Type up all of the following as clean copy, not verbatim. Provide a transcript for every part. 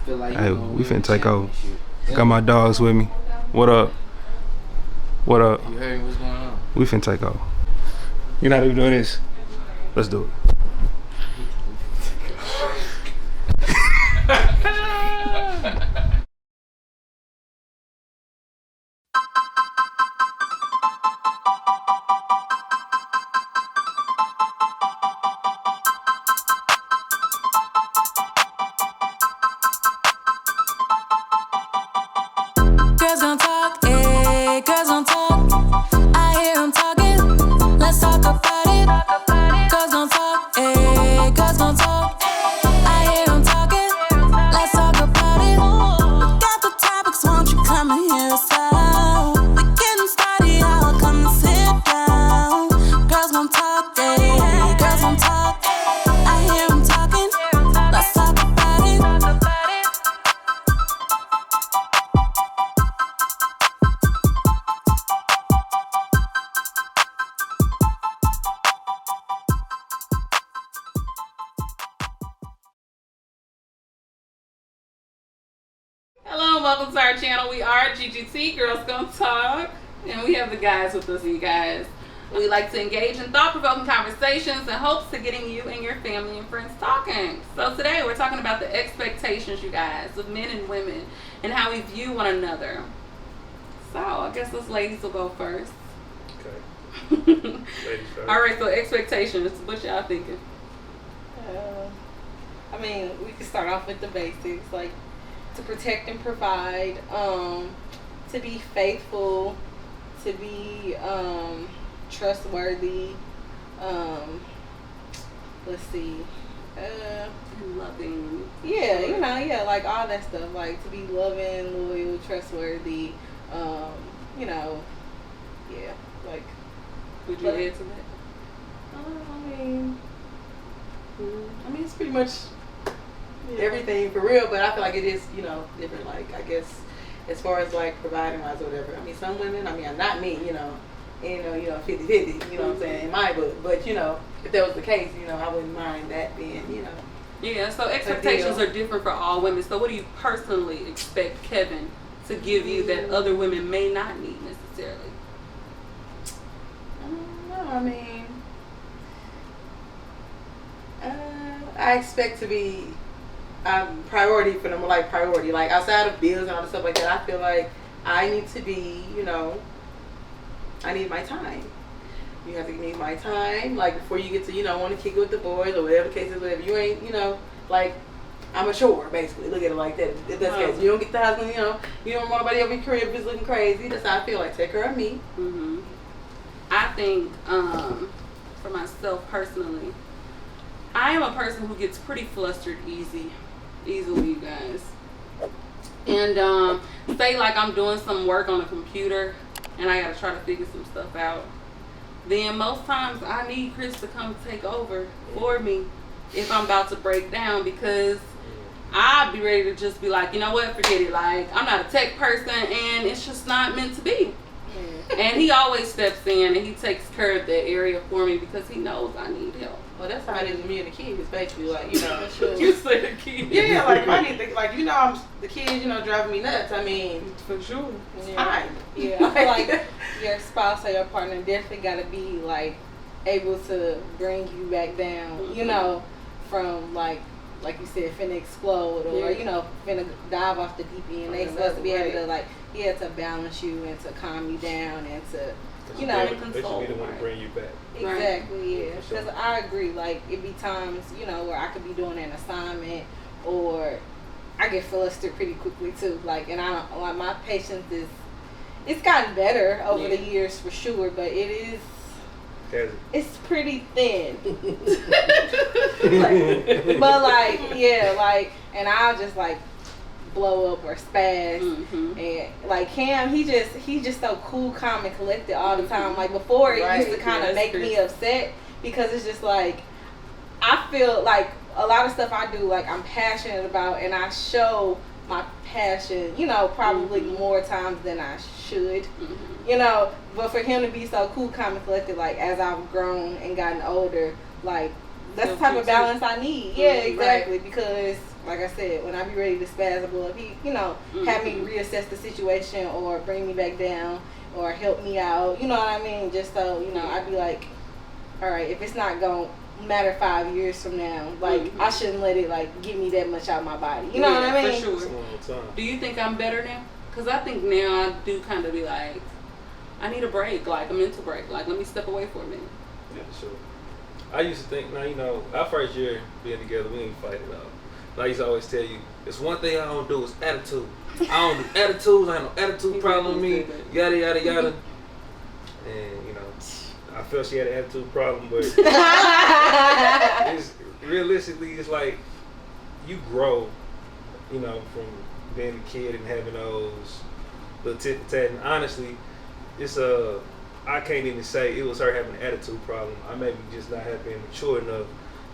feel like Hey, we finna take over. Got my dogs with me. What up? What up? You heard what's going on? We finna take over. You're not even doing this. Let's do it. Girls gon' talk, eh? Girls gon' talk. I hear 'em talking. Let's talk about it. Girls gon' talk, eh? Girls gon' talk. I hear 'em talking. Let's talk about it. We got the topics, won't you come and hear us out? We getting started, y'all come and sit down. Girls gon' talk, eh? Girls gon' talk. I hear 'em talking. Let's talk about it. Hello and welcome to our channel. We are GGT, Girls Gonna Talk, and we have the guys with us, you guys. We like to engage in thought-provoking conversations in hopes to getting you and your family and friends talking. So today we're talking about the expectations, you guys, of men and women and how we view one another. So I guess us ladies will go first. Okay. Ladies first. All right, so expectations. What y'all thinking? I mean, we can start off with the basics, like to protect and provide, to be faithful, to be trustworthy. Let's see. Loving. Yeah, like all that stuff. Like to be loving, loyal, trustworthy. Yeah, like. Would you add to that? I mean, it's pretty much everything for real, but I feel like it is, different. Like, I guess, as far as like providing wise or whatever. I mean, some women, not me, 50-50, you know what I'm saying, in my book. But, if that was the case, I wouldn't mind that being, Yeah, so expectations are different for all women. So what do you personally expect Kevin to give you that other women may not need necessarily? I mean, I expect to be priority for them, like priority, like outside of bills and all the stuff like that. I feel like I need to be, I need my time. You have to give me my time, like before you get to, want to kick it with the boys or whatever the case is, whatever. You ain't, like I'm a chore, basically. Look at it like that. If that's the case, you don't get the husband, you don't want nobody over your crib just looking crazy. That's how I feel. Like take care of me. Mm-hmm. I think for myself personally, I am a person who gets pretty flustered easily, you guys. And say like I'm doing some work on a computer and I gotta try to figure some stuff out. Then most times I need Chris to come take over for me if I'm about to break down, because I'd be ready to just be like, you know what, forget it. Like I'm not a tech person and it's just not meant to be. And he always steps in and he takes care of that area for me because he knows I need help. Well, that's how it is with me and the kids, basically. Like, You say the kids. Yeah, like I need to, like I'm the kids, driving me nuts. I mean, For sure. fine. Yeah, I feel like your spouse or your partner definitely got to be like able to bring you back down, from like you said, finna explode or finna dive off the deep end. They supposed to be able to to balance you and to calm you down and to They should be the one to bring you back. Exactly, yeah. Because I agree, like, it be times, where I could be doing an assignment or I get flustered pretty quickly too. Like, and I don't, like, my patience it's gotten better over the years for sure, but it's pretty thin. And I'll just blow up or spaz. And like Cam, he just so cool, calm, and collected all the time. Like before, it used to kind of make me upset because it's just like I feel like a lot of stuff I do, like I'm passionate about, and I show my passion, probably more times than I should, but for him to be so cool, calm, and collected, like as I've grown and gotten older, like that's the type of balance I need. Yeah, exactly. Because like I said, when I be ready to spaz or blow up, he, have me reassess the situation or bring me back down or help me out. You know what I mean? Just so, I'd be like, all right, if it's not going to matter 5 years from now, like, I shouldn't let it, like, give me that much out of my body. You know what I mean? For sure. Do you think I'm better now? Because I think now I do kind of be like, I need a break, like a mental break. Like, let me step away for a minute. Yeah, sure. I used to think, our first year being together, we didn't fight it out. But I used to always tell you, it's one thing I don't do, is attitude. I don't do attitudes, I ain't no attitude problem with me, yada, yada, yada. And, I felt she had an attitude problem, but realistically, it's like, you grow, from being a kid and having those little tit for tat. And honestly, it's I can't even say it was her having an attitude problem. I maybe just not have been mature enough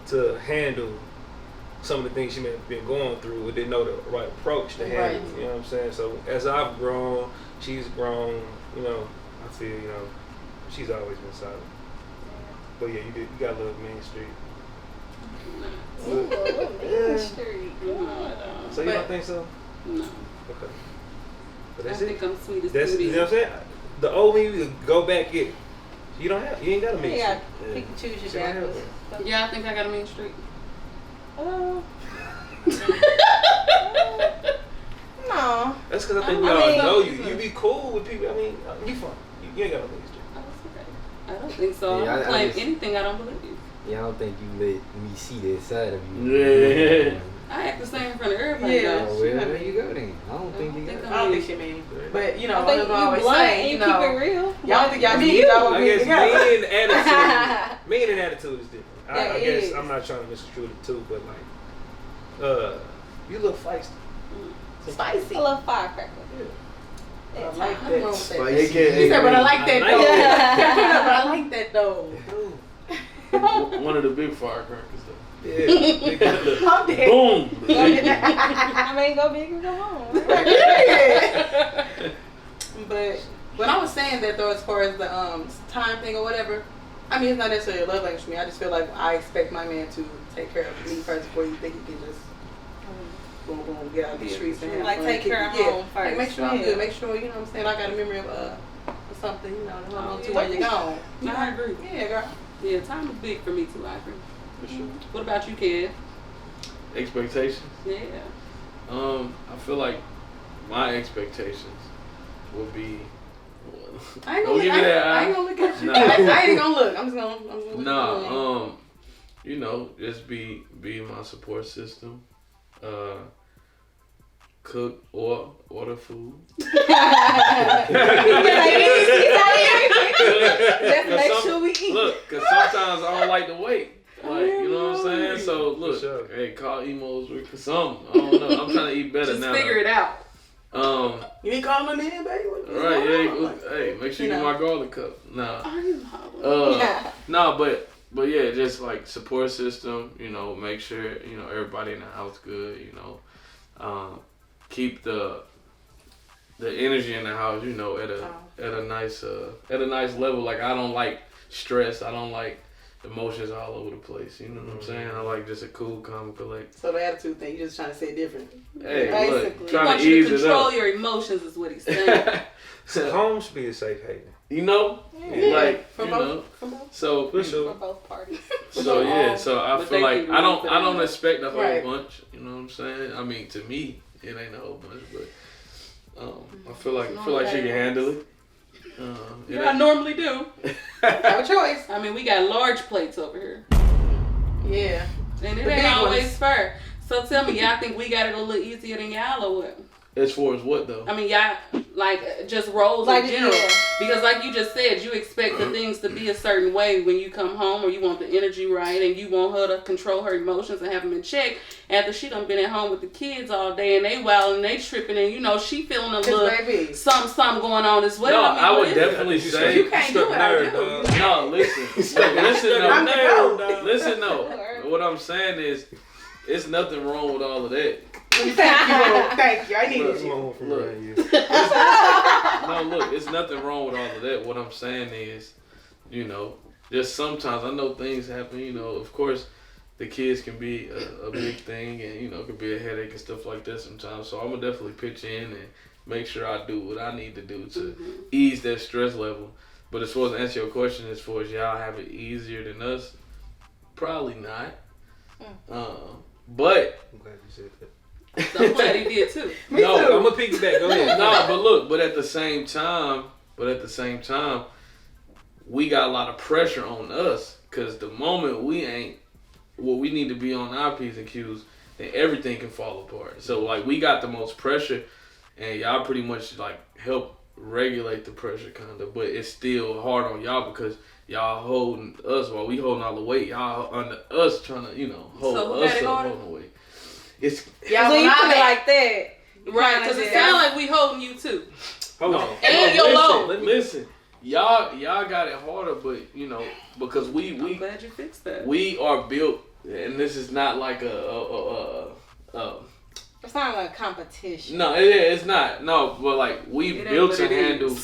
to handle some of the things she may have been going through or didn't know the right approach to handle. Right. You know what I'm saying? So as I've grown, she's grown, I feel, she's always been solid. But yeah, you got a little Main Street. Main Street. So you don't think so? No. Okay. But I think I'm sweet as that's, can be. You know what I'm saying? The old me, you go back it. You ain't got a Main Street. Yeah, pick and choose your battles. Yeah, I think I got a Main Street. No. That's because I think we all know you. You be cool with people. I mean, you fun. You ain't got no Main Street. I don't think so. Yeah, I don't claim anything I don't believe. Yeah, I don't think you let me see that side of you. Yeah. I act the same in front of everybody. Yeah. Oh, well, there you go then. I don't think you got it. I don't think she mean. But, I think you always say, keep it real. Y'all think y'all mean y'all I guess mean and attitude is different. I guess is. I'm not trying to misconstrue the two, but like, you look feisty. Spicy. A little firecracker. I like Spicy. that. He said, but I like that though. But I like that though. One of the big firecrackers though. Yeah. I'm dead. Boom. I mean, go big or go home. But when I was saying that though, as far as the time thing or whatever, I mean, it's not necessarily a love language for me. I just feel like I expect my man to take care of me first before you think he can just boom, boom, get out the streets and have Like fun. take care of home first. Like make sure I'm good. Make sure, you know what I'm saying, I got a memory of something, to hold on to while you're gone. I agree. Yeah, girl. Yeah, time is big for me too, I agree. For sure. What about you, kid? Expectations? Yeah. I feel like my expectations would be. I ain't gonna look at you. Nah. I ain't gonna look. I'm just gonna look. Just be my support system. Cook or order food. Just make sure we eat. Look, cause sometimes I don't like to wait. Like, you know what I'm saying? So look, sure. hey, call emos with something. I don't know. I'm trying to eat better Just now. figure it out. You ain't calling them in, baby? Right, yeah. Hey, make sure you get my garlic cup. Nah. No, but yeah, just like support system, make sure, everybody in the house good, keep the energy in the house, at a nice level. Like, I don't like stress. I don't like emotions all over the place. You know what I'm saying? I like just a cool, calm, collect. So the attitude thing, you just trying to say it different. Hey, Basically. look, He trying wants to you ease to it control up. your emotions is what he's saying. So home should be a safe haven. From both. So For sure. For both parties. So yeah, so I But feel they like can I don't really expect a whole Right. bunch. You know what I'm saying? I mean, to me, it ain't a whole bunch, but I feel like she can handle it. Yeah, I normally do. Have a choice. I mean, we got large plates over here. Yeah. And it The ain't big always ones. fair. So tell me, y'all think we got it a little easier than y'all or what? As far as what though? I mean, y'all, like, just roles Like, in general. yeah. Because like you just said, you expect the things to be a certain way when you come home, or you want the energy right, and you want her to control her emotions and have them in check after she done been at home with the kids all day, and they wild and they tripping, and she feeling a little Baby. something going on as well. No, I mean, I what would is definitely it? say. You can't do it. I do. No, listen. I'm the no. girl. Listen, no. What I'm saying is, it's nothing wrong with all of that. Thank you. I needed you. Look. No, look, it's nothing wrong with all of that. What I'm saying is, just sometimes I know things happen, of course, the kids can be a big thing, and could be a headache and stuff like that sometimes. So I'm gonna definitely pitch in and make sure I do what I need to do to ease that stress level. But as far as answer your question, as far as y'all have it easier than us, probably not. But I'm glad you said that. I'm glad he did too. Me no, too. I'm gonna piggyback. Go ahead. but at the same time, we got a lot of pressure on us, because the moment we ain't what we need to be on our P's and Q's, then everything can fall apart. So like we got the most pressure, and y'all pretty much like help regulate the pressure kinda, but it's still hard on y'all because y'all holding us while we holding all the weight. Y'all under us trying to, hold us up holding the weight. It's yeah, so you put it like that. Right, because it sounds like we holding you too. Hold on. And your load. Listen, y'all got it harder, but because I'm glad you fixed that. we are built, and this is not like it's not like a competition. No, it's not. No, but like we built to handle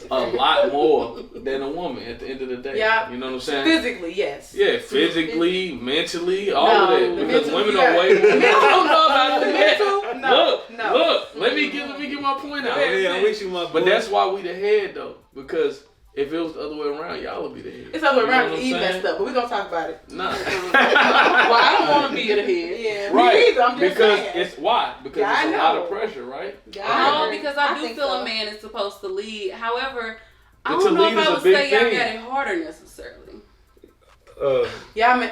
a lot more than a woman at the end of the day. Yeah. You know what I'm saying? Physically, yes. Yeah, physically, mentally, all of that. Because mental, women are way more. I don't know about the mental. No. Look. Let me get my point out. Yeah, I wish you my boy. But that's why we the head though, because if it was the other way around, y'all would be the head. It's the other way around. You know Eve what I'm messed up, but we're gonna talk about it. Nah. Well, I don't want to be at the head. Yeah, Right. Me either. I'm just because saying. it's why? Because Yeah, it's I a lot know. of pressure, right? Yeah, No, agree. because I do think feel so. a man is supposed to lead. However, I But to don't know lead if is I a would big say y'all thing. got it harder necessarily. Yeah, I mean,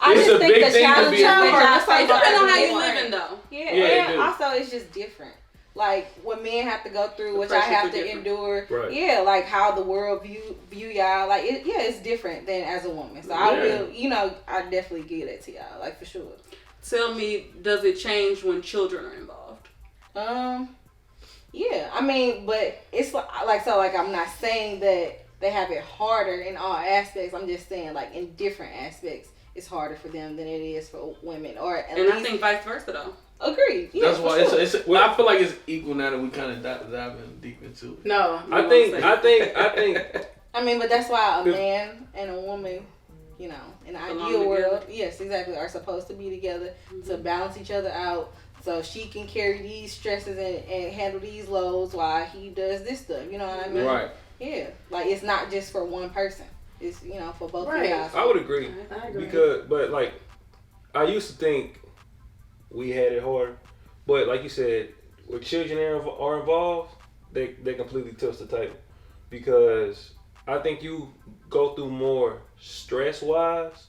I It's just a think big the thing to challenge be is a that woman. y'all It face It depends on how you different. living though. Yeah, Yeah, it and do. also it's just different. Like what men have to go through, The which I pressures have are to different. endure. Right. Yeah, like how the world view y'all. Like it's different than as a woman. So I will, I definitely give that to y'all, like for sure. Tell me, does it change when children are involved? Yeah. I mean, but it's like I'm not saying that they have it harder in all aspects. I'm just saying like in different aspects, it's harder for them than it is for women. Or at And least I think vice versa though. agreed. Yeah, That's for why sure. it's I feel like it's equal now that we kind of diving deep into it. no. I think. I mean, but that's why a man and a woman, in an Belong ideal world, together. yes, exactly, are supposed to be together to balance each other out. So she can carry these stresses and handle these loads while he does this stuff. You know what I mean? Right. Yeah. Like it's not just for one person. It's for both of Right. you guys. I would agree. I agree. But like, I used to think we had it hard, but like you said, when children are involved, they completely touch the table, because I think you go through more stress wise,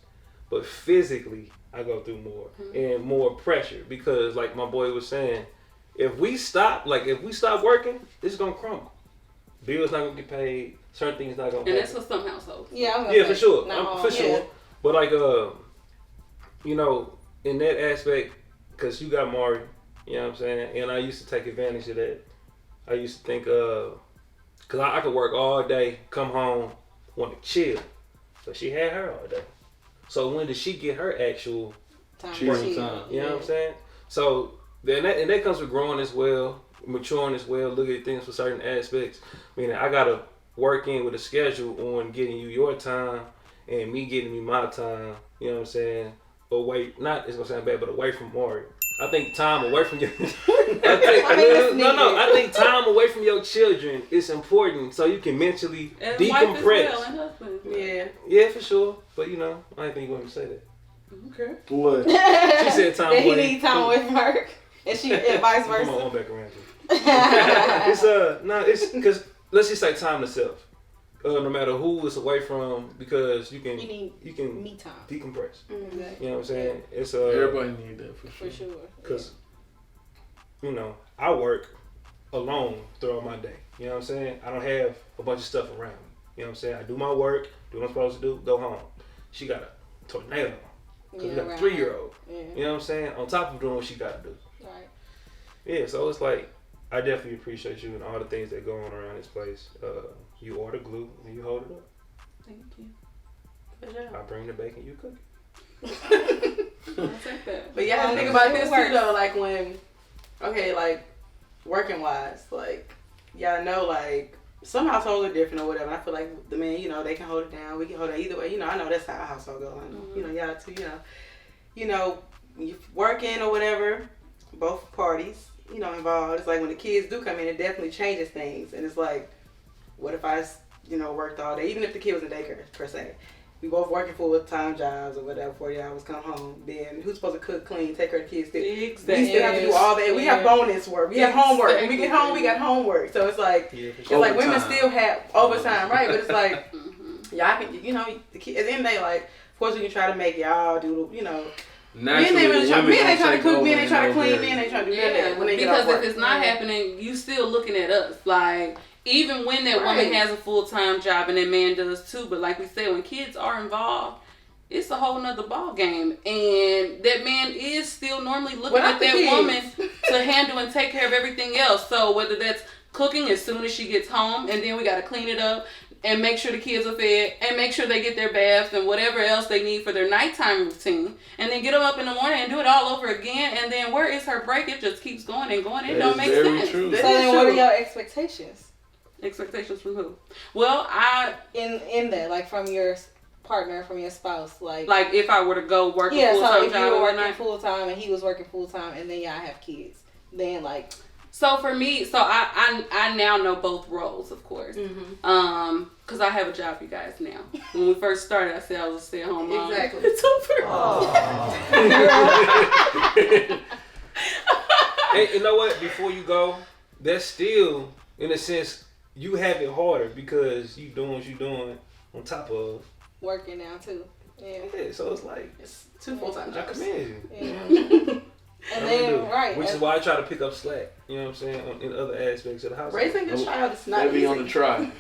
but physically I go through more and more pressure, because like my boy was saying, if we stop working, it's gonna crumble. Bills not gonna get paid. Certain things not gonna happen. And that's for some households. Yeah, I'm gonna Yeah, say, for sure. not all. For sure. But like, in that aspect, because you got Mari, you know what I'm saying? And I used to take advantage of that. I used to think, because I could work all day, come home, want to chill. But she had her all day. So when did she get her actual Time to Chill chill. time. you know what I'm saying? So then that comes with growing as well, maturing as well, look at things for certain aspects. Meaning I gotta work in with a schedule on getting you your time and me getting me my time, you know what I'm saying? Away, not it's gonna sound bad, but away from Mari. I think time away from your I think time away from your children is important so you can mentally And decompress. wife as well, and husband. Yeah. Yeah, for sure. But I didn't think you wanted to say that. Okay. What? She said time That he away. needs time away from her, and vice Come on, versa. I'm back around to it's because let's just say time to self. No matter who it's away from, because you can You need me time. decompress. Exactly. You know what I'm saying? It's Everybody need that for sure. For sure. because I work alone throughout my day. You know what I'm saying? I don't have a bunch of stuff around me. You know what I'm saying? I do my work, do what I'm supposed to do, go home. She got a tornado because we got a 3-year-old. Yeah. You know what I'm saying? On top of doing what she got to do. Right. Yeah, so it's like, I definitely appreciate you and all the things that go on around this place. You are the glue and you hold it up. Thank you. I bring the bacon, you cook it. I'll take that. But yeah, think about this too though, like when, like working wise, like y'all know, like some households are different or whatever. I feel like the men, they can hold it down. We can hold it either way. I know that's how our household goes. Y'all too. you know, you working or whatever, both parties, you know, involved. It's like when the kids do come in, it definitely changes things. And it's like, what if I, you know, worked all day, even if the kid was in daycare per se. We both working full-time jobs or whatever, 40 hours, come home. Then who's supposed to cook, clean, take care of the kids? Exactly. We still have to do all that. We have bonus work. We have homework. When we get home, we got homework. So it's like, it's like women still have overtime, right? But it's like, y'all can, you know, the kids, at the end of the day, like, of course we can try to make y'all do, you know, men ain't trying to cook, men ain't trying to clean, men ain't trying to do that. When they get off work. Because if it's not happening, you still looking at us. Like, even when that woman has a full-time job and that man does too, but like we said, when kids are involved, it's a whole nother ball game. And that man is still normally looking at that woman to handle and take care of everything else. So whether that's cooking as soon as she gets home, and then we got to clean it up and make sure the kids are fed and make sure they get their baths and whatever else they need for their nighttime routine, and then get them up in the morning and do it all over again. And then where is her break? It just keeps going and going. It don't make sense. So then what are your expectations? Expectations from who? Well, in that, like, from your partner, from your spouse, like if I were to go work a full-time so if job, you were working full time and he was working full time, and then y'all have kids, then like. So for me, I now know both roles, of course, because I have a job, you guys. Now, when we first started, I said I was a stay-at-home mom. Exactly. It's over. Hey, you know what? Before you go, that's still, in a sense, you have it harder because you doing what you doing on top of working now too. Yeah. So it's like it's 2 full-time I jobs. commend you. Yeah. And then which is why I try to pick up slack. You know what I'm saying? In other aspects of the house. Raising a child is not Maybe easy. on the try.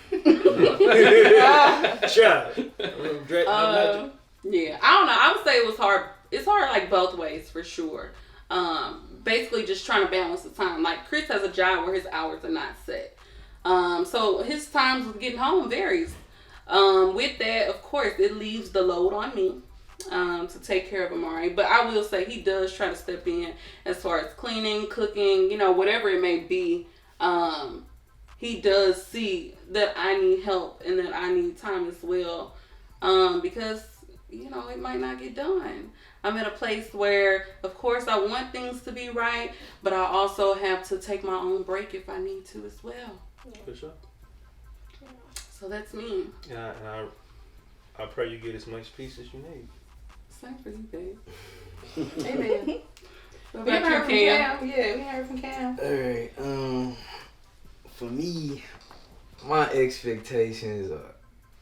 Child. Yeah, I don't know. I would say it was hard. It's hard like both ways for sure. Basically just trying to balance the time. Like Chris has a job where his hours are not set. So his times with getting home varies. With that, of course, it leaves the load on me to take care of Amari. But I will say he does try to step in as far as cleaning, cooking, you know, whatever it may be. He does see that I need help and that I need time as well. Because, you know, it might not get done. I'm at a place where, of course, I want things to be right, but I also have to take my own break if I need to as well. For sure. So that's me. Yeah, and I pray you get as much peace as you need. Same for you, babe. Amen. What We about you, heard from Cam? Cam. Yeah, we heard from Cam. Alright, for me, my expectations are,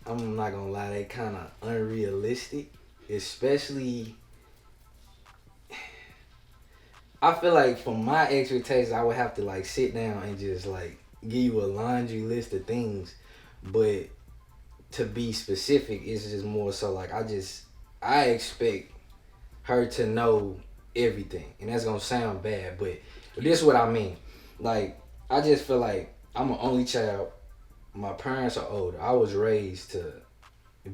I'm not gonna lie, they kind of unrealistic. Especially, I feel like for my expectations, I would have to like sit down and just like give you a laundry list of things. But to be specific, it's just more so like I expect her to know everything. And that's gonna sound bad, but this is what I mean. Like, I just feel like I'm an only child. My parents are older. I was raised to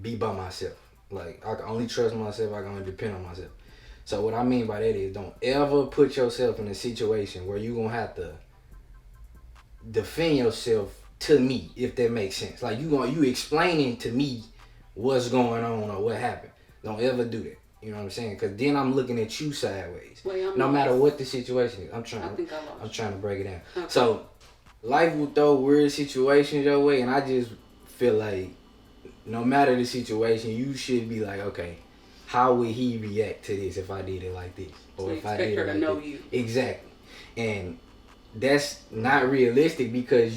be by myself. Like, I can only trust myself. I can only depend on myself. So what I mean by that is, don't ever put yourself in a situation where you're going to have to defend yourself to me, if that makes sense. Like, you explaining to me what's going on or what happened. Don't ever do that. You know what I'm saying? Because then I'm looking at you sideways. No matter what the situation is. I'm trying to break it down. Okay. So, life will throw weird situations your way, and I just feel like no matter the situation, you should be like, okay, how would he react to this if I did it like this? Or so if I did it like know this? You. Exactly. And that's not realistic because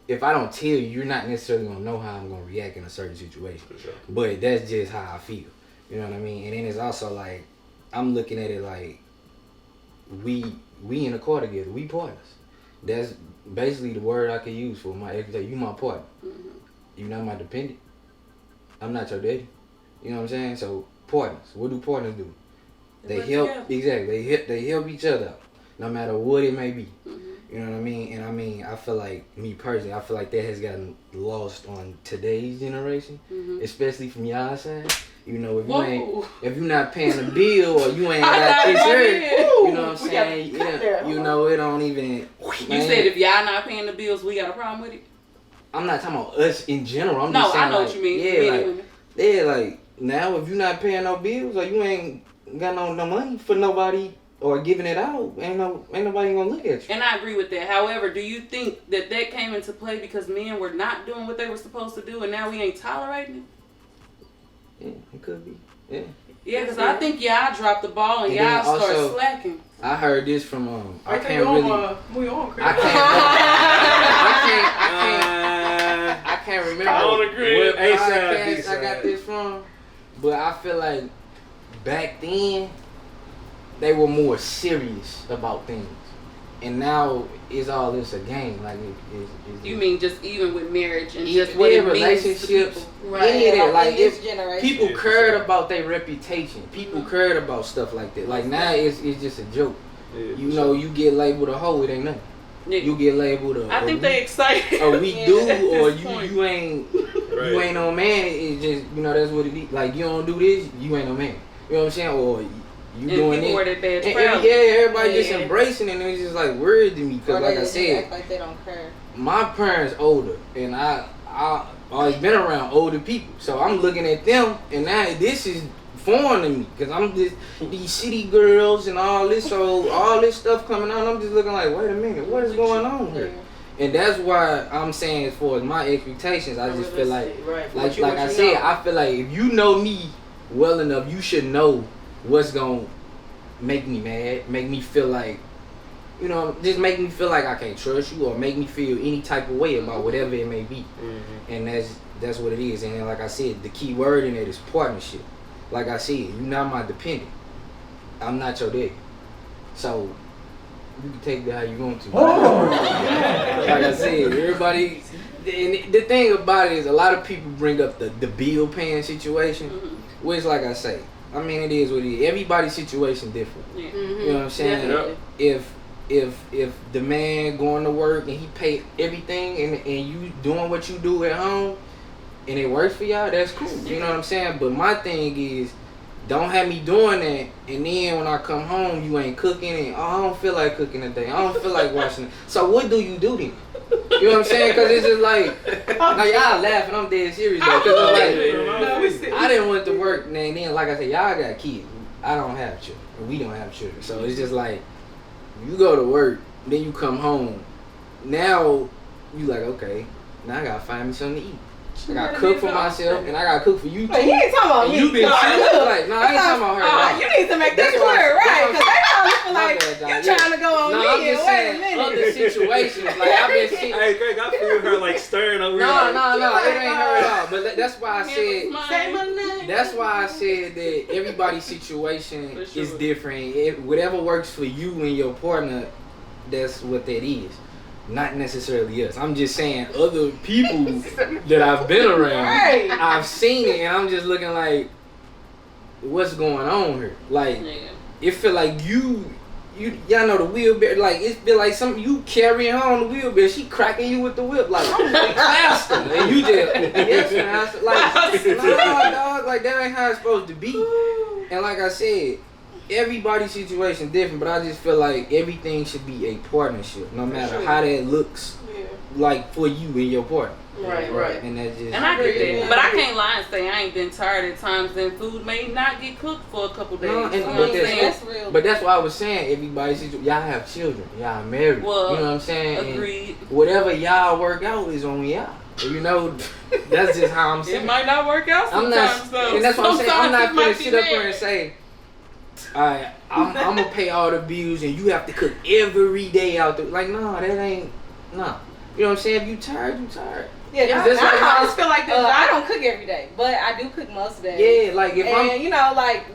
if I don't tell you, you're not necessarily going to know how I'm going to react in a certain situation. Sure. But that's just how I feel. You know what I mean? And then it's also like, I'm looking at it like, we in a car together. We partners. That's basically the word I could use for my ex. You my partner. Mm-hmm. You not my dependent. I'm not your daddy. You know what I'm saying? So partners. What do partners do? They help. Together. Exactly. They help each other out, no matter what it may be. Mm-hmm. You know what I mean? And I mean, I feel like, me personally, I feel like that has gotten lost on today's generation, especially from y'all side. You know, if you not paying the bill or you ain't got this here, you know what I'm saying? You know, it don't even. You said if y'all not paying the bills, we got a problem with it? I'm not talking about us in general. I'm no, just saying, I know like, what you mean. Like now if you not paying no bills or you ain't got no money for nobody or giving it out, ain't nobody gonna look at you. And I agree with that. However, do you think that came into play because men were not doing what they were supposed to do, and now we ain't tolerating it? Yeah, it could be. Yeah. Yeah, because I think y'all dropped the ball and y'all start slacking. I heard this from I can't remember I don't agree. what podcast I got this from, but I feel like back then they were more serious about things, and now it's all this a game. Like it's you mean just even with marriage and just what it relationships, means to people. Right? Like this generation, people cared about their reputation. People cared about stuff like that. Like now it's just a joke. Yeah, you know, you get labeled a hoe, it ain't nothing. Yeah. You get labeled a. I think they excited. A weak dude, or you ain't you ain't no man. It's just that's what it is. Like you don't do this, you ain't no man. You know what I'm saying? Or you doing it. Everybody just embracing it, and it's just like weird to me because, like I said, act like they don't care. My parents older, and I always been around older people, so I'm looking at them, and now this is foreign to me because I'm just these city girls and all this, so all this stuff coming out. I'm just looking like, wait a minute, what is going on here? And that's why I'm saying, as far as my expectations, I just feel like I said, I feel like if you know me well enough, you should know what's gonna make me mad, make me feel like, just make me feel like I can't trust you, or make me feel any type of way about whatever it may be. And that's what it is. And like I said, the key word in it is partnership. Like I said, you're not my dependent. I'm not your daddy. So you can take that how you want to. Like I said, everybody. The thing about it is, a lot of people bring up the bill paying situation, which, like I say, I mean, it is what it is. Everybody's situation different. You know what I'm saying? If the man going to work and he pay everything, and you doing what you do at home, and it works for y'all, that's cool. You know what I'm saying? But my thing is, don't have me doing that, and then when I come home, you ain't cooking, and I don't feel like cooking today. I don't feel like washing it. So what do you do then? You know what I'm saying? Because it's just like y'all laughing. I'm dead serious though. Because I didn't want to work, and then like I said, y'all got kids. I don't have children. We don't have children. So it's just like, you go to work, then you come home. Now you like, okay, now I gotta find me something to eat. I gotta cook for myself, and I gotta cook for you too. But he ain't talking about me. You been chilling, like, no, I ain't talking about her. You need to make this clear, right? Because they don't feel like you're trying to go on me. I'm just saying, other situations, like I've been seeing. Hey, Greg, I feel her like stirring over here. No, it ain't her at all. But that's why I said. That's why I said that everybody's situation is different. Whatever works for you and your partner, that's what that is. Not necessarily us. I'm just saying other people that I've been around, I've seen it, and I'm just looking like, what's going on here? Like, it feel like y'all know the wheelbarrow, like it feel like you carrying her on the wheelbarrow, she cracking you with the whip, like faster, and you just like, nah, dog, like that ain't how it's supposed to be. And like I said, everybody's situation different, but I just feel like everything should be a partnership, no matter how that looks, like for you and your partner. Right. And that just. And I get that, but I can't lie and say I ain't been tired at times, and food may not get cooked for a couple days. No, that's real. But that's why I was saying, everybody's situation. Y'all have children, y'all married. Well, you know what I'm saying? Agreed. And whatever y'all work out is on y'all. That's just how I'm saying. It might not work out sometimes, though. And that's what I'm saying. I'm not gonna sit up there here and say, alright, I'm gonna pay all the bills and you have to cook every day out there. Like, no, that ain't, no. You know what I'm saying? If you tired, you tired. Yeah, I always feel like this. I don't cook every day, but I do cook most days. Yeah, like if like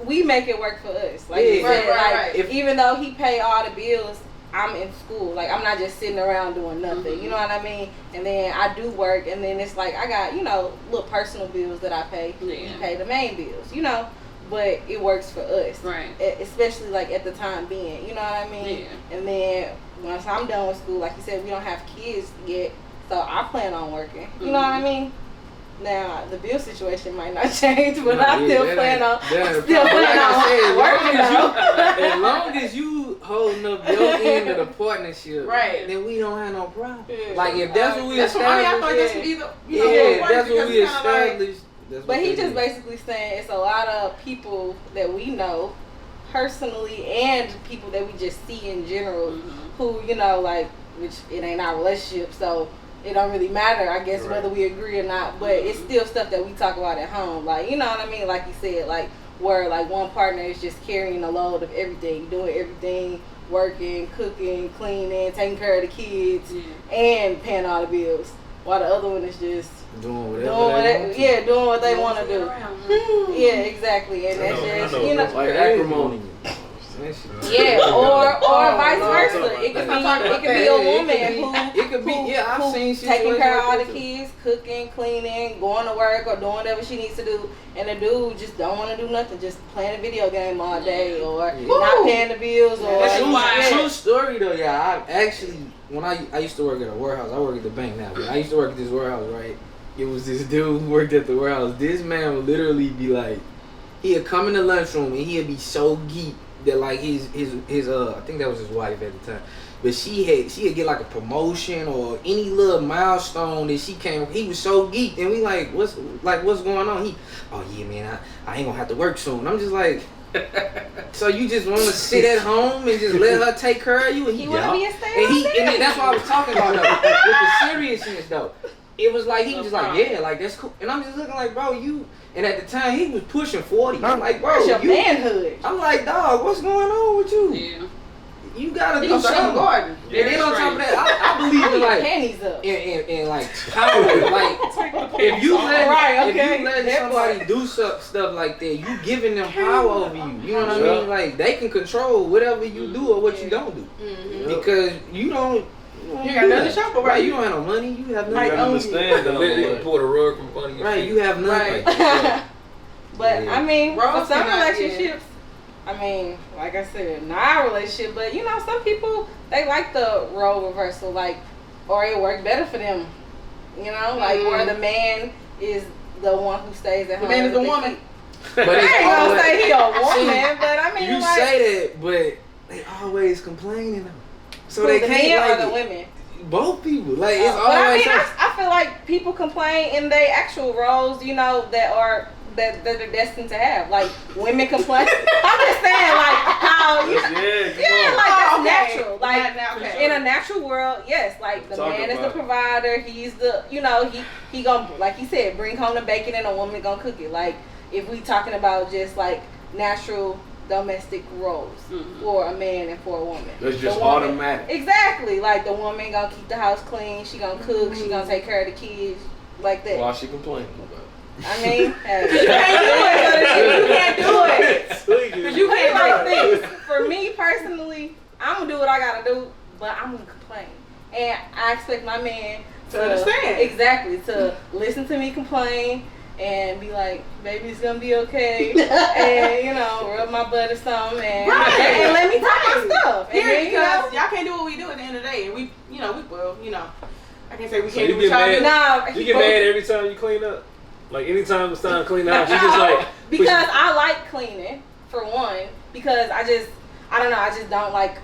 we make it work for us. Like, right. Even though he pay all the bills, I'm in school. Like, I'm not just sitting around doing nothing. You know what I mean? And then I do work, and then it's like I got little personal bills that I pay. He pay the main bills. But it works for us, right? Especially like at the time being, you know what I mean? Yeah. And then once I'm done with school, like you said, we don't have kids yet, so I plan on working. You know what I mean? Now the bill situation might not change, but I still plan on working. As long as you holding up your end of the partnership, right? Then we don't have no problem. Like if that's what we established, that's what we established. But he just basically saying it's a lot of people that we know personally and people that we just see in general who, you know, like, which it ain't our relationship, so it don't really matter, I guess, whether we agree or not, but it's still stuff that we talk about at home. Like, you know what I mean? Like you said, like, where, like, one partner is just carrying the load of everything, doing everything, working, cooking, cleaning, taking care of the kids, and paying all the bills, while the other one is just doing whatever doing what they want to do. Yeah, exactly. And that's just, you know, like acrimony. Yeah, or vice versa. It could be a woman who it could be I've seen taking care of all the kids, cooking, cleaning, going to work, or doing whatever she needs to do, and the dude just don't want to do nothing, just playing a video game all day, or not paying the bills, or true story though. Yeah, I actually when I used to work at a warehouse. I work at the bank now, but I used to work at this warehouse, right? It was this dude who worked at the warehouse. This man would literally be like, he'd come in the lunchroom and he'd be so geeked that like his I think that was his wife at the time, but she'd get like a promotion or any little milestone that he was so geeked, and we like what's going on? Oh yeah man, I ain't gonna have to work soon. I'm just like, so you just want to sit at home and just let her take care of you? And he want to be a stay-at-home and that's what I was talking about though, with the seriousness though. It was like he was just like, yeah, like that's cool, and I'm just looking like, bro, you. And at the time, he was pushing 40. I'm like, bro, that's your manhood. I'm like, dog, what's going on with you? Yeah. You gotta do something. Garden. And then on top of that, I believe in like panties up. And like power. Like if you let somebody do stuff like that, you giving them power over you. You know what I mean? Like they can control whatever you do or what you don't do. Because you don't. You got nothing to shop for, right? You don't have no money. You have nothing. I understand though. You pull the rug from under your feet. You have nothing. Right. But I mean, for some relationships, I mean, like I said, not our relationship, but you know, some people they like the role reversal, like, or it worked better for them. You know, like where the man is the one who stays at home. The man is the woman. But I ain't gonna say he a woman, but I mean, you like, say that, but they always complaining though. So they can't men like or the women. Both people, like it's but always. I feel like people complain in their actual roles, you know, that they're destined to have. Like women complain. I'm just saying, like how like that's natural. Like in a natural world, yes, like the man is the provider. He's the, you know, he gonna, like he said, bring home the bacon and a woman gonna cook it. Like if we talking about just like natural domestic roles for a man and for a woman. That's just automatic. Exactly. Like the woman gonna keep the house clean, she gonna cook, she gonna take care of the kids, like that. Why she complaining about it? I mean, you can't do it. Because you can't do it. For me personally, I'm gonna do what I gotta do, but I'm gonna complain. And I expect my man to understand. Exactly. To listen to me complain and be like, baby, it's gonna be okay, and you know, rub my butt or something, and let me talk my stuff. And then, because y'all can't do what we do at the end of the day, and we I can't say we So can't you do get what y'all mad? do. You get mad every time you clean up? Like anytime it's time to clean the house, you just like because I like cleaning for one, because I don't know, I just don't like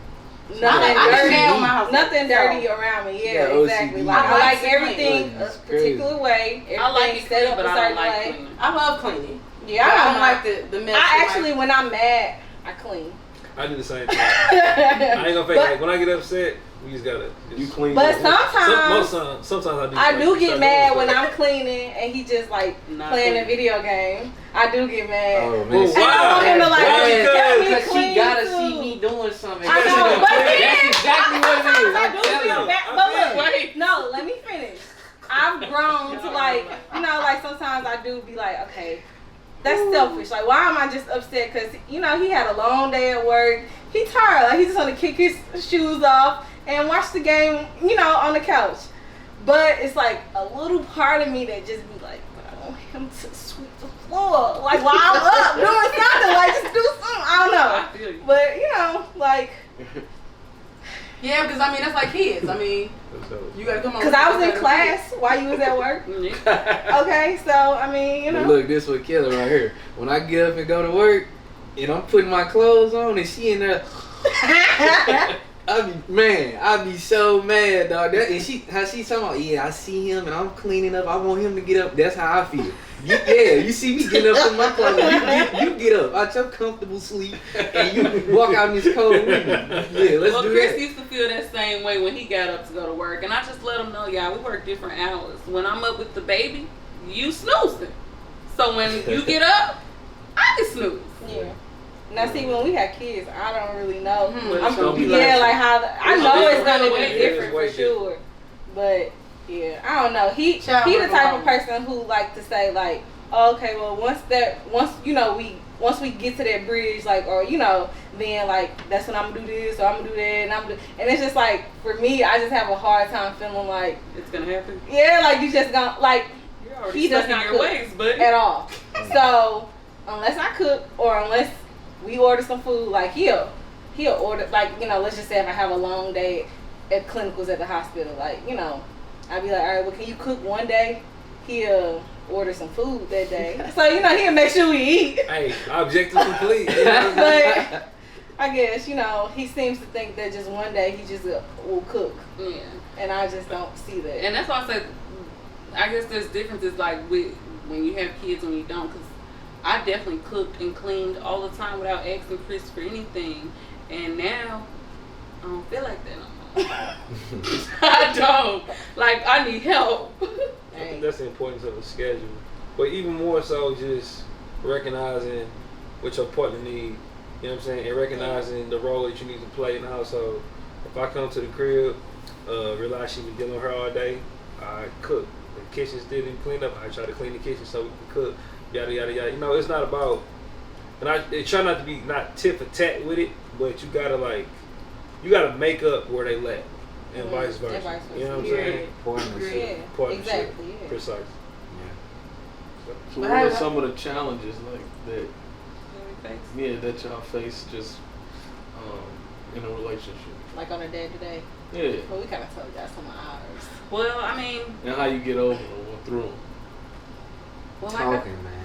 nothing dirty around me. Yeah, exactly. Like I like everything a particular way. I like it set up a certain way. I love cleaning. Yeah, I don't like the mess. I actually, when I'm mad, I clean. I do the same thing. I ain't gonna fake like when I get upset, we just gotta clean. But sometimes sometimes I do get mad when I'm cleaning and he just like playing a video game. I do get mad. Oh man! And I want him to like because she gotta see me doing something. I know, but that's exactly what it is. I do feel bad. But look, no, let me finish. I've grown to like, you know, like sometimes I do be like, okay, that's selfish. Like, why am I just upset? Because, you know, he had a long day at work. He tired. Like, he just want to kick his shoes off and watch the game, you know, on the couch. But it's like a little part of me that just be like, but I want him to sweep the floor. Like, while I'm up doing something. Like, just do something. I don't know. I feel you. But, you know, like... Yeah, because I mean, that's like kids. I mean, you gotta come on. Because I was in class while you was at work. Okay, so, I mean, you know. But look, this what killer right here. When I get up and go to work, and I'm putting my clothes on, and she in there, I be so mad, dog. That, and how she talking about, yeah, I see him and I'm cleaning up. I want him to get up. That's how I feel. You see me getting up from my closet. You get up out your comfortable sleep and you walk out in this cold wind. Yeah, let's do Chris that. used to feel that same way when he got up to go to work, and I just let him know, y'all, we work different hours. When I'm up with the baby, you snoozing. So when you get up, I can snooze. Yeah. Now see, when we had kids, I don't really know. Mm-hmm. Like how I know it's gonna be way different for sure. But yeah, I don't know. He the type of person who like to say like, oh, okay, well once we get to that bridge, like, or then like that's when I'm gonna do this or I'm gonna do that, and it's just like for me, I just have a hard time feeling like it's gonna happen. Yeah, like you just gonna like he does not cook ways, but at all. So unless I cook or unless we order some food, like he'll order, like, let's just say if I have a long day at clinicals at the hospital, like, I'd be like, all right, well, can you cook one day? He'll order some food that day. So, he'll make sure we eat. Hey, objective complete. But I guess, he seems to think that just one day he just will cook. Yeah. And I just don't see that. And that's why I said, I guess there's differences like with when you have kids and when you don't, because I definitely cooked and cleaned all the time without asking Chris for anything, and now I don't feel like that no more. I don't. Like, I need help. I think that's the importance of a schedule, but even more so just recognizing what your partner needs. You know what I'm saying, and recognizing the role that you need to play in the household. If I come to the crib, realize she been dealing with her all day, I cook. The kitchen's still didn't clean up, I try to clean the kitchen so we can cook. Yada yada yada. It's not about, and I try not to be not tit for tat with it, but you gotta make up where they lack, and vice versa. You know what I'm saying? Partnership. Partnership. Exactly. Yeah. Precise. Yeah. So what are some of the challenges like that? That y'all face just in a relationship. Like on a day-to-day. Yeah. Well, we kind of told y'all some of ours. Well, I mean. And how you get over them or through them. Well, Talking, man.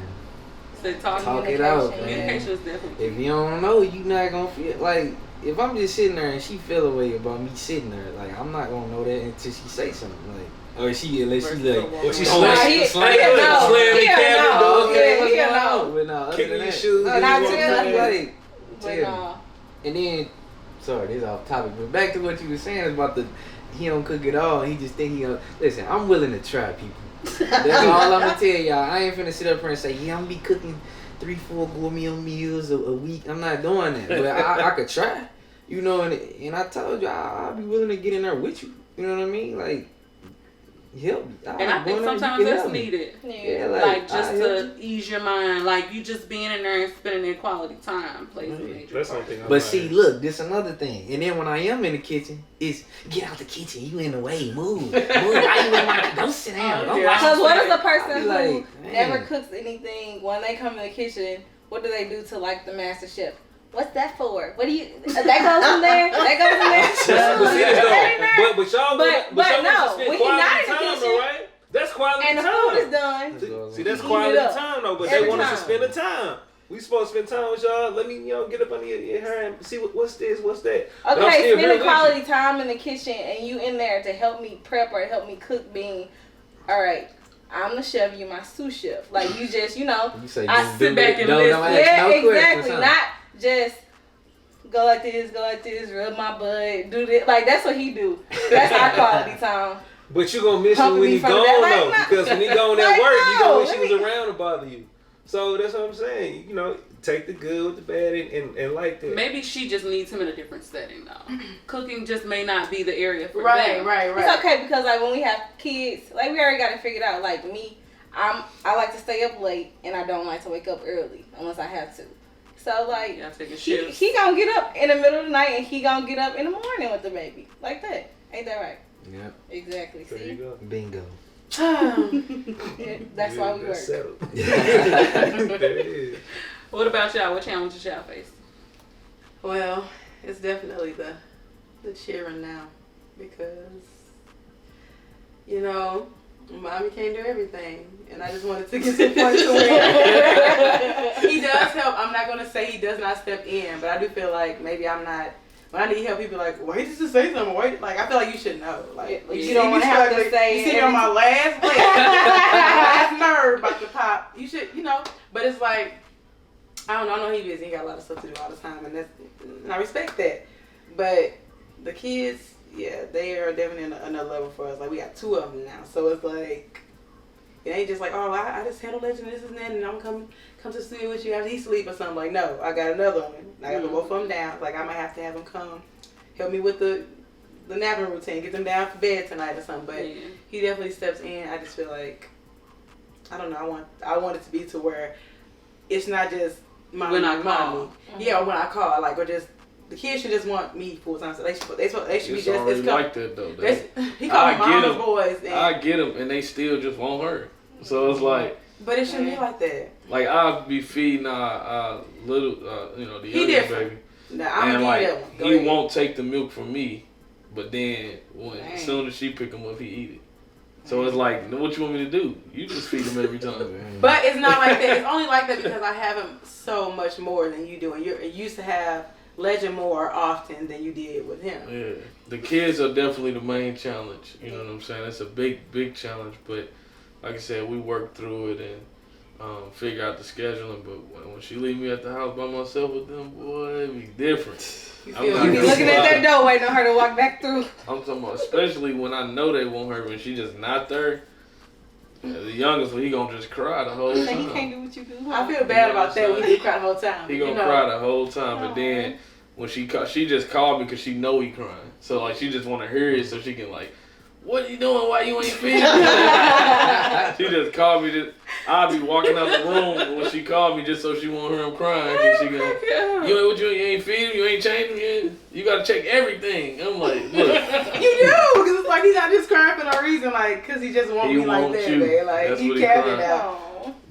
Talk it out, man. Communication is definitely. If you don't know, you not gonna feel like. If I'm just sitting there and she feel a way about me sitting there, like I'm not gonna know that until she say something, like, or she unless she like, or she slam the cabinet door. Okay, what's going on? But no, other Kicking than your that, shoes. And I tell you, like, but no. and then, sorry, this is off topic, but back to what you were saying about he don't cook at all. He just think he gonna listen. I'm willing to try, people. That's all I'm gonna tell y'all. I ain't finna sit up here and say, yeah, I'm gonna be cooking 3-4 gourmet meals a week. I'm not doing that, but I could try. And I told you I'll be willing to get in there with you. You know what I mean? Like, help. And I think sometimes that's needed. Yeah, like just to ease your mind. Like you just being in there and spending that quality time plays a major That's part. something. But see, look, this another thing. And then when I am in the kitchen, it's get out the kitchen. You in the way. Move. Why you in my? Don't sit down. Don't watch. Because what is a person who like, never cooks anything when they come in the kitchen? What do they do to like the master chef? What's that for? What do you? That goes in there. That goes in there. But see this though. But y'all no, spend when quality he not in the time kitchen, though, right? That's quality and the time. food is done. See, that's Heat quality it up. time though. But Every they want us to time. spend the time. We supposed to spend time with y'all. Let me, get up under your hair and see what's this, what's that. But I'm Okay, still here spending with quality you. time in the kitchen and you in there to help me prep or help me cook. Being, all right, I'm the chef. You my sous chef. Like you just, You say I just sit do back it. and Don't listen. ask yeah, no exactly. questions, huh? Not just go like this, rub my butt, do this. Like that's what he do. That's our quality time. But you gonna miss him Pumping when me he from gone that, like, though, no. because when he gone at Like, work, you gonna wish no, he was around to bother you. So that's what I'm saying. Take the good with the bad and like that. Maybe she just needs him in a different setting though. Cooking just may not be the area for Right. them. It's okay because like when we have kids, like we already got it figured out. Like me, I like to stay up late and I don't like to wake up early unless I have to. So like You gotta take a shift. he gonna get up in the middle of the night and he gonna get up in the morning with the baby like that. Ain't that right? Yep. Exactly. There you See, go. Bingo. Yeah, that's why we work. That's settled. There it is. What about y'all? What challenges y'all face? Well, it's definitely the cheering now because mommy can't do everything, and I just wanted to get to the point to where he does help. I'm not gonna say he does not step in, but I do feel like maybe I'm not when I need help, people like, wait, just to say something. Wait, like I feel like you should know. Like you don't want to have to say. You see me on my last leg, last nerve about to pop. You should, But it's like, I don't know. I know he's busy. He got a lot of stuff to do all the time, and I respect that. But the kids, yeah, they are definitely another level for us. Like we got 2 of them now, so it's like. It ain't just like, oh, I just handle legend, this and that, and I'm come to the studio with you after he sleep or something. Like, no, I got another one. I got to both of them down. Like, I might have to have him come help me with the napping routine, get them down for bed tonight or something. But he definitely steps in. I just feel like, I don't know, I want it to be to where it's not just mommy. When I call. Yeah, or when I call. Like, or just, the kids should just want me full time. So they should be just, it's like that though. He called me mama's boys. And I get them, and they still just want her. So it's like. But it shouldn't be like that. Like I'll be feeding our little, the youngest baby. Nah, I'm and like, that one. He won't take the milk from me, but then as soon as she pick him up, he eat it. So it's like, what you want me to do? You just feed him every time. But it's not like that. It's only like that because I have him so much more than you do, and you used to have Legend more often than you did with him. Yeah, the kids are definitely the main challenge. You know what I'm saying? It's a big challenge, but. Like I said, we work through it and figure out the scheduling. But when she leave me at the house by myself with them, boy, it be different. You be looking at that door waiting on her to walk back through. I'm talking about, especially when I know they want her, when she just not there. The youngest one, he gonna just cry the whole time. He can't do what you do. I feel bad about that when he cry the whole time. He gonna cry the whole time, but then when she just called me because she know he crying. So like she just want to hear it so she can like. What are you doing? Why you ain't feeding me? She just called me. I'll be walking out the room when she called me just so she won't hear him crying. And she go, you ain't feeding him? You ain't changing him? You got to check everything. I'm like, look. You do. Because it's like he's not just crying for no reason. Like, because he just wants me like that, man. Like, that's he what capped it out.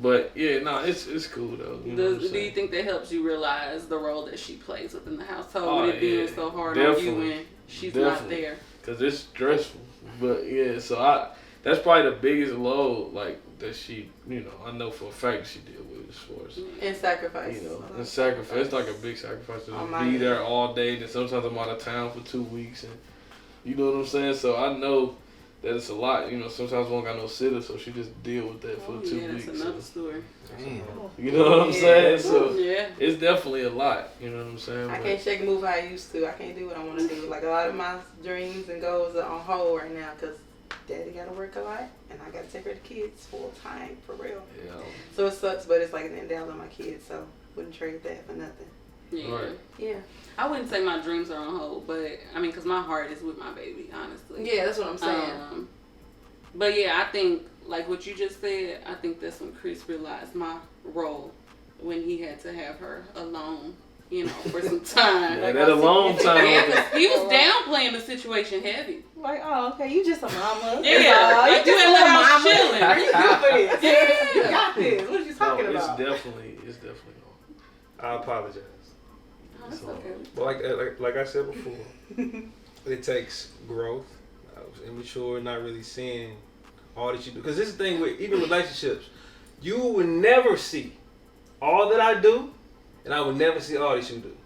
But, yeah, no, it's cool, though. Do you think that helps you realize the role that she plays within the household with it being so hard on you when she's not there? Because it's stressful. But yeah, so that's probably the biggest load like that she, I know for a fact she deal with as far as and sacrifice. And sacrifice. It's like a big sacrifice to just be there all day. Then sometimes I'm out of town for 2 weeks, and you know what I'm saying. So I know that it's a lot. Sometimes one got no sitter, so she just deal with that for 2 weeks. That's another story. Damn. You know what I'm saying? So it's definitely a lot. You know what I'm saying? I can't shake and move how I used to. I can't do what I want to do. Like a lot of my dreams and goals are on hold right now because daddy got to work a lot and I got to take care of the kids full time for real. Yeah. So it sucks, but it's like at the end of the day, I love my kids, so wouldn't trade that for nothing. Yeah. Right. Yeah. I wouldn't say my dreams are on hold, but I mean, because my heart is with my baby, honestly. Yeah, that's what I'm saying. But yeah, I think, like what you just said, I think that's when Chris realized my role when he had to have her alone, for some time. Yeah, that alone time. Yeah, he was downplaying the situation heavy. Like, oh, okay, you just a mama. Yeah, like you at the house chilling. Are you good for this? Yeah, you got this. What are you talking about? It's definitely I apologize. Oh, that's okay. But like I said before, it takes growth. I was immature, not really seeing all that you do. Because this is the thing with even relationships, you will never see all that I do, and I will never see all that you do.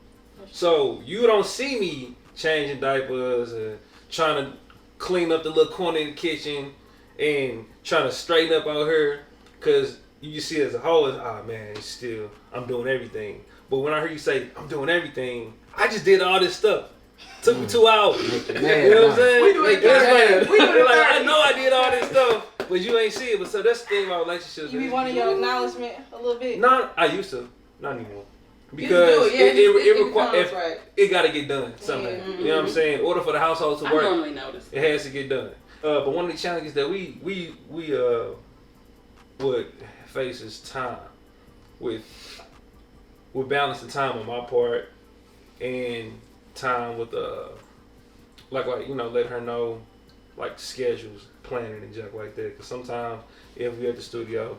So you don't see me changing diapers and trying to clean up the little corner in the kitchen and trying to straighten up out here, because you see it as a whole as, man, I'm doing everything. But when I hear you say, I'm doing everything, I just did all this stuff. Took me 2 hours. You know what I'm saying? We do it like, I know I did all this stuff, but you ain't see it. But so that's the thing about relationships. You be wanting your acknowledgement a little bit? I used to. Not anymore. Because it requires, it got to get done somehow. You know what I'm saying? In order for the household to work, I normally notice. It has to get done. But one of the challenges that we would face is time. With balancing time on my part and time with like let her know like schedules, planning and junk like that. Because sometimes if we're at the studio,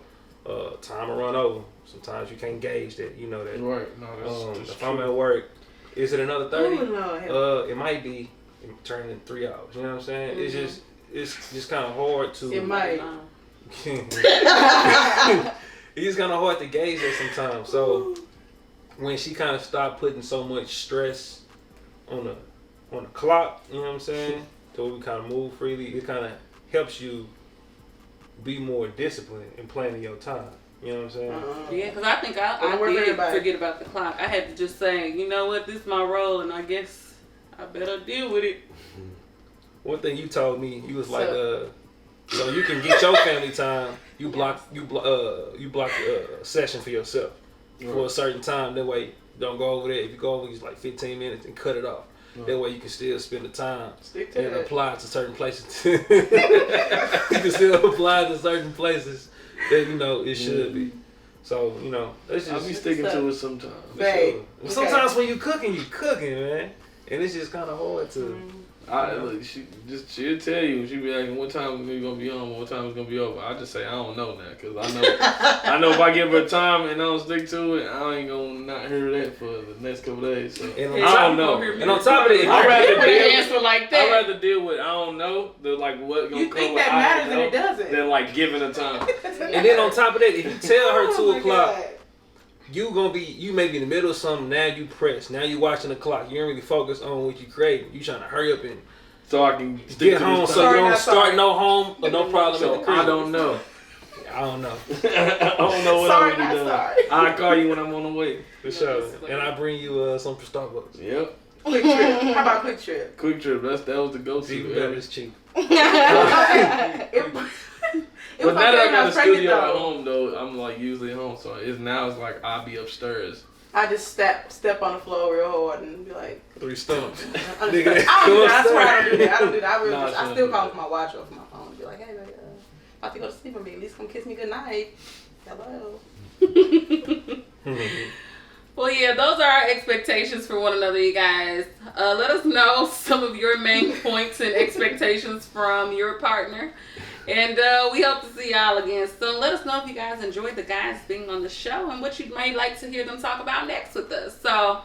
time will run over. Sometimes you can't gauge that. You know that. Right. No, that's if true. I'm at work, is it another 30? Oh, it might be turning in 3 hours. You know what I'm saying? Mm-hmm. It's just kind of hard to. It might. It's kind of hard to gauge that sometimes. So when she kind of stopped putting so much stress on the clock. You know what I'm saying? So we kind of move freely. It kind of helps you be more disciplined in planning your time. You know what I'm saying? Yeah, because I think I did forget about the clock. I had to just say, you know what, this is my role, and I guess I better deal with it. One thing you told me, you was like, so you can get your family time. You block a session for yourself for a certain time. That way, don't go over there. If you go over, it's like 15 minutes and cut it off. That way you can still spend the time and apply to certain places. You can still apply to certain places that it should be. So that's just. I'll be sticking to it sometimes. Babe. Sure. Sometimes when you cooking, man, and it's just kind of hard to. Look, she'll tell you. She'll be like, what time we gonna be on? What time it's gonna be over? I just say I don't know now, cause I know if I give her a time and I don't stick to it, I ain't gonna not hear that for the next couple days. So I don't know. And on top of it, I'd rather deal with I don't know. The like what gonna You come think with that I matters don't and know, it doesn't. than like giving a time. And then on top of that, if you tell her 2 o'clock. God. You may be in the middle of something, now you press, now you watching the clock, you ain't really focused on what you creating, you trying to hurry up and so I can get home so you don't start no home or no problem so at the crib. I don't know. I don't know. I don't know what I'm gonna do. I'll call you when I'm on the way. For sure. And I bring you some from Starbucks. Yep. Quick Trip. How about Quick Trip? Quick Trip, that was the go-to. Even better, it's cheap. But now that I got a studio though. at home though, I'm like usually at home, so it's like I'll be upstairs. I just step on the floor real hard and be like 3 stumps. I don't do that. I swear I don't do that. I don't do that. I still call for my watch off my phone and be like, hey, about to go to sleep with me. At least come kiss me goodnight. Hello. Well, yeah, those are our expectations for one another, you guys. Let us know some of your main points and expectations from your partner. And we hope to see y'all again soon. Let us know if you guys enjoyed the guys being on the show and what you might like to hear them talk about next with us. So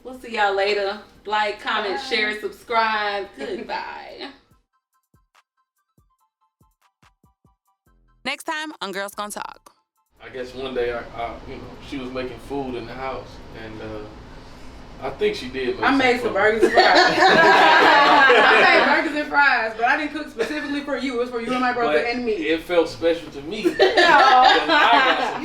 we'll see y'all later. Like, comment, share, subscribe. Goodbye. Next time on Girls Gonna Talk. I guess one day I she was making food in the house and I think she did. I made some burgers and fries. I made burgers and fries, but I didn't cook specifically for you. It was for you and my brother and me. It felt special to me. You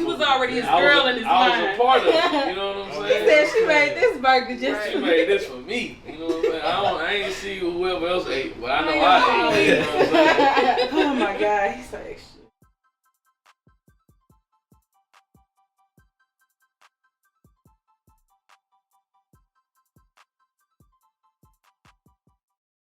was already his girl in his mind. I was a part of it. You know what I'm saying? He said she made this burger just She made this for me. You know what I'm saying? I ain't see whoever else ate, but I know I ate. You know what I'm saying? Oh my God, he's so extra.